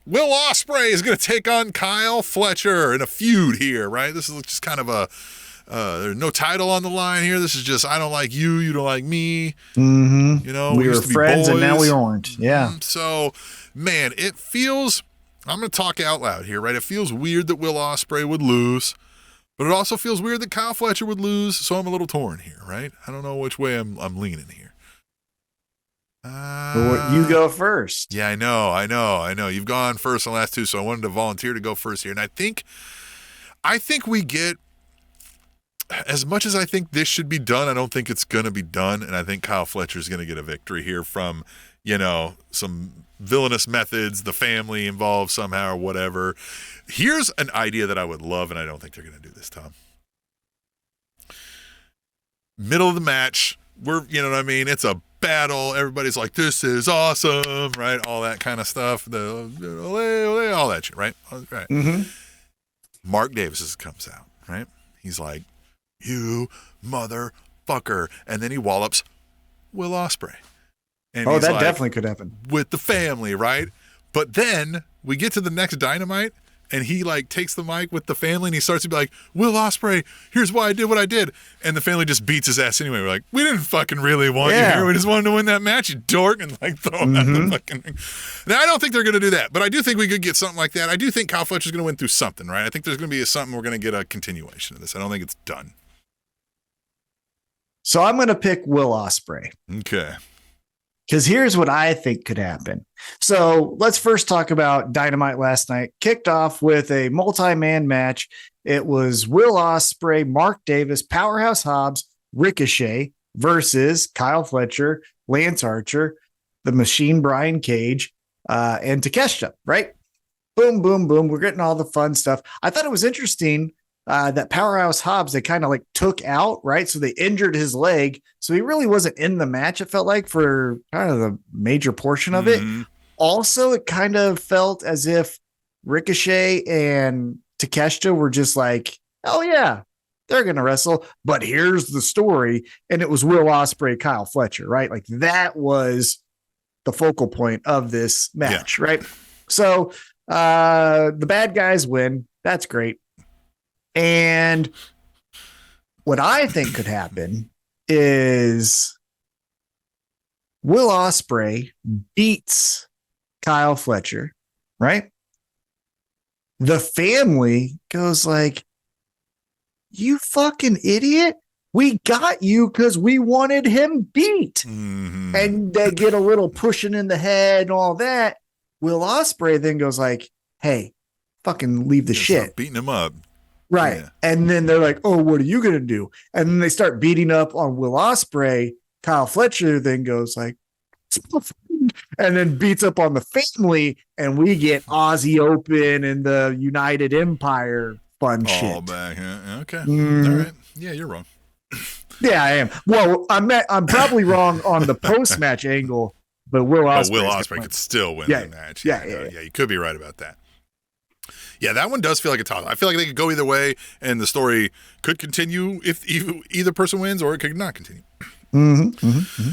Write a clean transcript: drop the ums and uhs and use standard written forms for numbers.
Will Ospreay is going to take on Kyle Fletcher in a feud here, right? This is just kind of a, there's no title on the line here. This is just, I don't like you, you don't like me. Mm-hmm. You know, we were used to be friends boys. and now we aren't. Yeah. So, man, it feels, I'm going to talk out loud here, right? It feels weird that Will Ospreay would lose, but it also feels weird that Kyle Fletcher would lose, so I'm a little torn here, right? I don't know which way I'm leaning here. You go first. Yeah, I know. You've gone first in the last two, so I wanted to volunteer to go first here. And I think we get, as much as I think this should be done, I don't think it's going to be done. And I think Kyle Fletcher's going to get a victory here from, some villainous methods, the family involved somehow or whatever. Here's an idea that I would love, and I don't think they're going to do this, Tom. Middle of the match, you know what I mean? It's a battle. Everybody's like, this is awesome, right? All that kind of stuff. All that shit, right? Right. Mm-hmm. Mark Davis comes out, right? He's like, you motherfucker. And then he wallops Will Ospreay. And that like, definitely could happen. With the family, right? But then we get to the next Dynamite, and he like takes the mic with the family and he starts to be like, Will Ospreay, here's why I did what I did. And the family just beats his ass anyway. We're like, we didn't fucking really want you here. We just wanted to win that match, you dork, and like throw him at the fucking ring. Now, I don't think they're going to do that, but I do think we could get something like that. I do think Kyle Fletcher's going to win through something, right? I think there's going to be something we're going to get a continuation of this. I don't think it's done. So I'm going to pick Will Ospreay. Okay. Because here's what I think could happen. So let's first talk about Dynamite last night. Kicked off with a multi-man match. It was Will Ospreay, Mark Davis, Powerhouse Hobbs, Ricochet versus Kyle Fletcher, Lance Archer, the Machine Brian Cage, and Takeshita, right? Boom, boom, boom. We're getting all the fun stuff. I thought it was interesting that Powerhouse Hobbs, they kind of like took out, right? So they injured his leg. So he really wasn't in the match, it felt like, for kind of the major portion of it. Also, it kind of felt as if Ricochet and Takeshita were just like, oh yeah, they're going to wrestle. But here's the story. And it was Will Ospreay, Kyle Fletcher, right? Like that was the focal point of this match, right? So the bad guys win. That's great. And what I think could happen is Will Ospreay beats Kyle Fletcher, right? The family goes like, you fucking idiot. We got you because we wanted him beat. Mm-hmm. And they get a little pushing in the head and all that. Will Ospreay then goes like, hey, fucking leave the shit. Beating him up. Right. Yeah. And then they're like, oh, what are you going to do? And then they start beating up on Will Ospreay. Kyle Fletcher then goes like, and then beats up on the family. And we get Aussie Open and the United Empire fun shit. All back. Okay. All right. Yeah, you're wrong. Yeah, I am. Well, I'm probably wrong on the post-match angle, but Will Ospreay could still win the match. Yeah, you could be right about that. Yeah, that one does feel like a toss. I feel like they could go either way, and the story could continue if either person wins, or it could not continue. Mm-hmm, mm-hmm, mm-hmm.